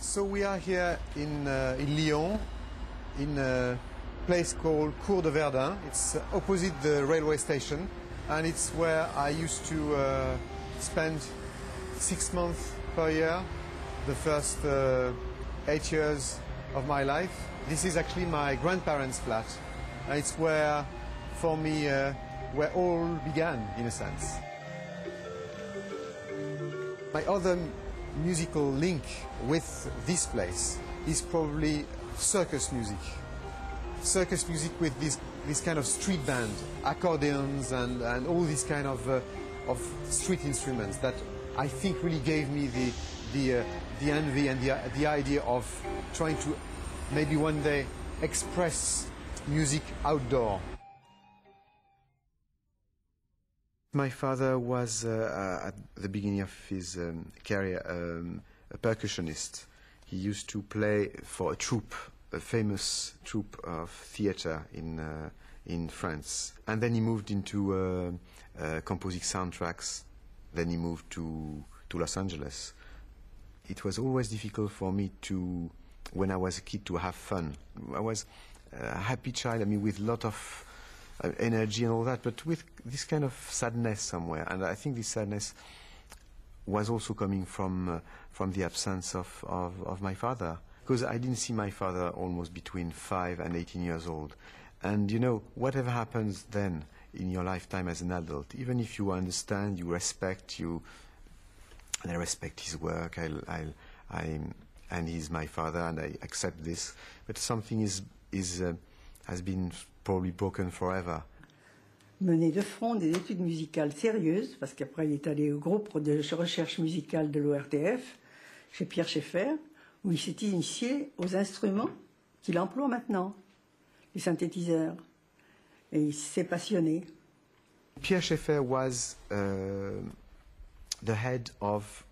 So we are here in Lyon, in a place called Cours de Verdun. It's opposite the railway station, and it's where I used to spend 6 months per year, the first 8 years of my life. This is actually my grandparents' flat, and it's where, for me, where all began, in a sense. My other musical link with this place is probably circus music. Circus music with this kind of street band, accordions and all these kind of street instruments that I think really gave me the envy and the idea of trying to maybe one day express music outdoor. My father was, at the beginning of his career, a percussionist. He used to play for a troupe, a famous troupe of theater in France. And then he moved into composing soundtracks. Then he moved to Los Angeles. It was always difficult for me to, when I was a kid, to have fun. I was a happy child, I mean, with a lot of energy and all that, but with this kind of sadness somewhere. And I think this sadness was also coming from the absence of my father, because I didn't see my father almost between 5 and 18 years old. And you know, whatever happens then in your lifetime as an adult, even if you understand, you respect, and I respect his work, and he's my father, and I accept this, but something has been probably broken forever. Mener de front des études musicales sérieuses, parce qu'après il est allé au groupe de recherche musicale de l'ORTF, chez Pierre Schaeffer, où il s'est initié aux instruments qu'il emploie maintenant, les synthétiseurs. Et il s'est passionné. Pierre Schaeffer was the head of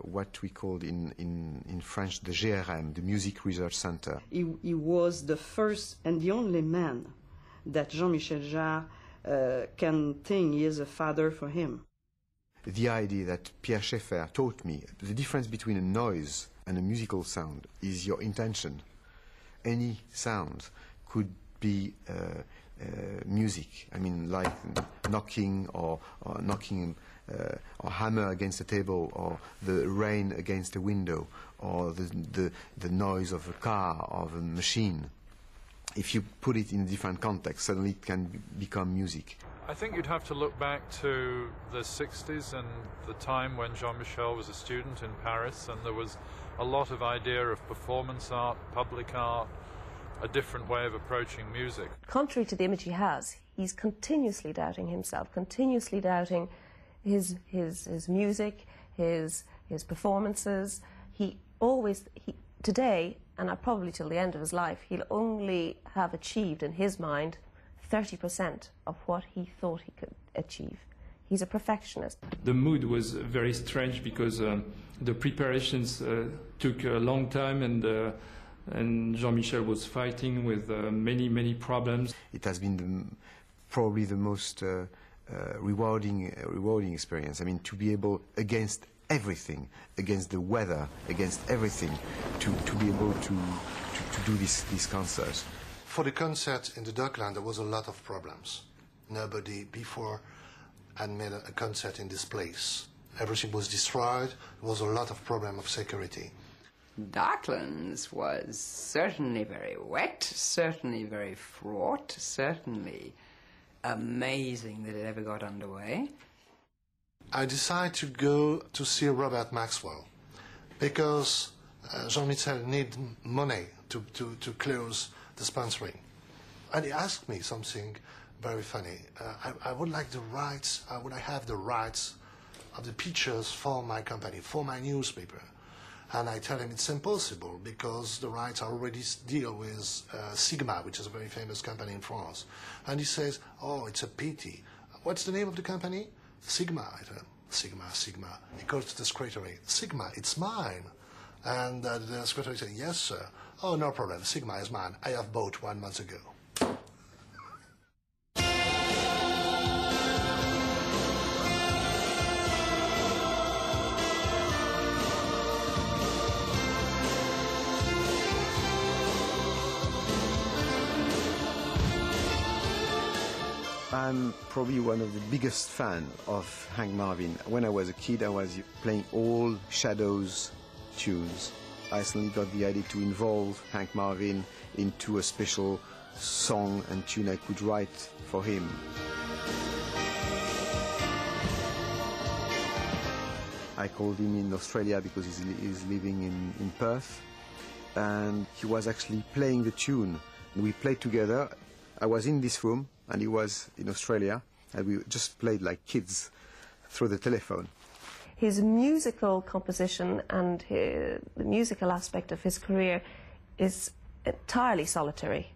what we called in French the GRM, the Music Research Center. He was the first and the only man that Jean Michel Jarre can think he is a father for him. The idea that Pierre Schaeffer taught me, the difference between a noise and a musical sound is your intention. Any sound could be music. I mean, like knocking or hammer against a table, or the rain against a window, or the noise of a car, of a machine. If you put it in a different context, suddenly it can become music. I think you'd have to look back to the 60s and the time when Jean Michel was a student in Paris, and there was a lot of idea of performance art, public art, a different way of approaching music. Contrary to the image he has, he's continuously doubting himself, continuously doubting his music, his performances. Today, and probably till the end of his life, he'll only have achieved in his mind 30% of what he thought he could achieve. He's a perfectionist. The mood was very strange because the preparations took a long time, and Jean-Michel was fighting with many problems. It has been probably the most rewarding experience. I mean, to be able, against everything, against the weather, against everything, to be able to do this concert. For the concert in the Docklands, there was a lot of problems. Nobody before had made a concert in this place. Everything was destroyed. There was a lot of problem of security. Docklands was certainly very wet, certainly very fraught, certainly amazing that it ever got underway. I decided to go to see Robert Maxwell because Jean Michel needed money to close the sponsoring. And he asked me something very funny. I would like the rights, would I have the rights of the pictures for my company, for my newspaper? And I tell him it's impossible because the rights already deal with Sigma, which is a very famous company in France. And he says, oh, it's a pity. What's the name of the company? Sigma. I tell him, Sigma. He goes to the secretary. Sigma, it's mine. And the secretary said, yes, sir. Oh, no problem. Sigma is mine. I have bought 1 month ago. I'm probably one of the biggest fans of Hank Marvin. When I was a kid, I was playing all Shadows tunes. I suddenly got the idea to involve Hank Marvin into a special song and tune I could write for him. I called him in Australia because he's living in Perth, and he was actually playing the tune. We played together. I was in this room and he was in Australia, and we just played like kids through the telephone. His musical composition and the musical aspect of his career is entirely solitary.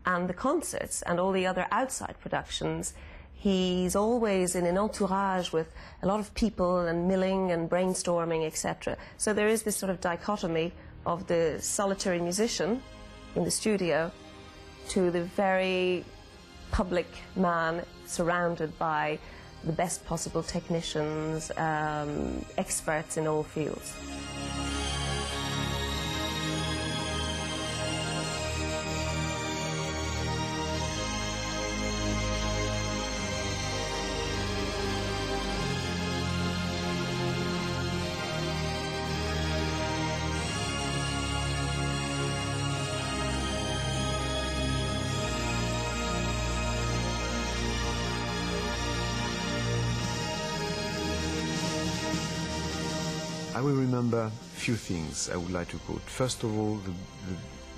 And the concerts and all the other outside productions, he's always in an entourage with a lot of people and milling and brainstorming, etc. So there is this sort of dichotomy of the solitary musician in the studio to the very public man surrounded by the best possible technicians, experts in all fields. I will remember a few things I would like to quote. First of all, the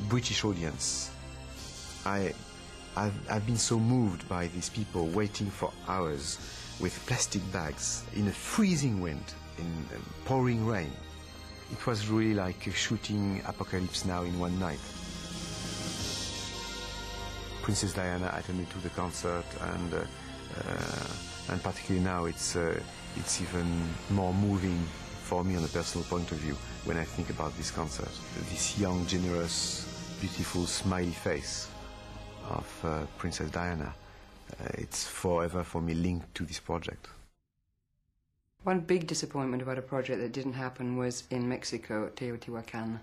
British audience. I've been so moved by these people waiting for hours with plastic bags in a freezing wind, in pouring rain. It was really like shooting Apocalypse Now in one night. Princess Diana attended to the concert, and particularly now it's even more moving for me on a personal point of view when I think about this concert. This young, generous, beautiful, smiley face of Princess Diana, it's forever for me linked to this project. One big disappointment about a project that didn't happen was in Mexico at Teotihuacan,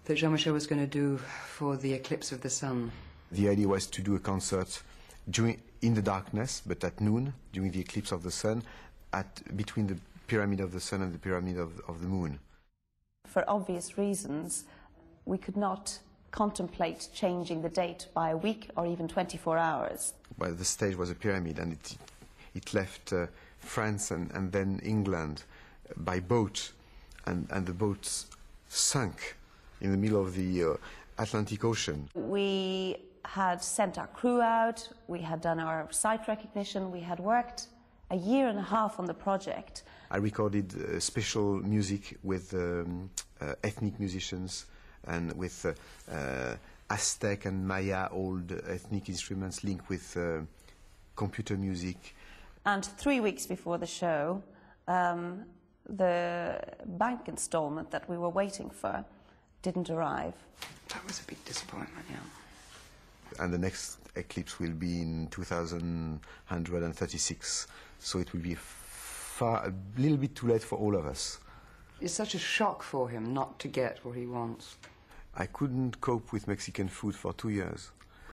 that Jean Michel was going to do for the eclipse of the sun. The idea was to do a concert in the darkness, but at noon, during the eclipse of the sun, between the Pyramid of the Sun and the Pyramid of the Moon. For obvious reasons, we could not contemplate changing the date by a week or even 24 hours. Well, the stage was a pyramid, and it left France and then England by boat, and the boats sunk in the middle of the Atlantic Ocean. We had sent our crew out, we had done our site recognition, we had worked a year and a half on the project. I recorded special music with ethnic musicians and with Aztec and Maya old ethnic instruments linked with computer music. And 3 weeks before the show, the bank installment that we were waiting for didn't arrive. That was a big disappointment, yeah. And the next eclipse will be in 2136, so it will be a little bit too late for all of us. It's such a shock for him not to get what he wants. I couldn't cope with Mexican food for 2 years.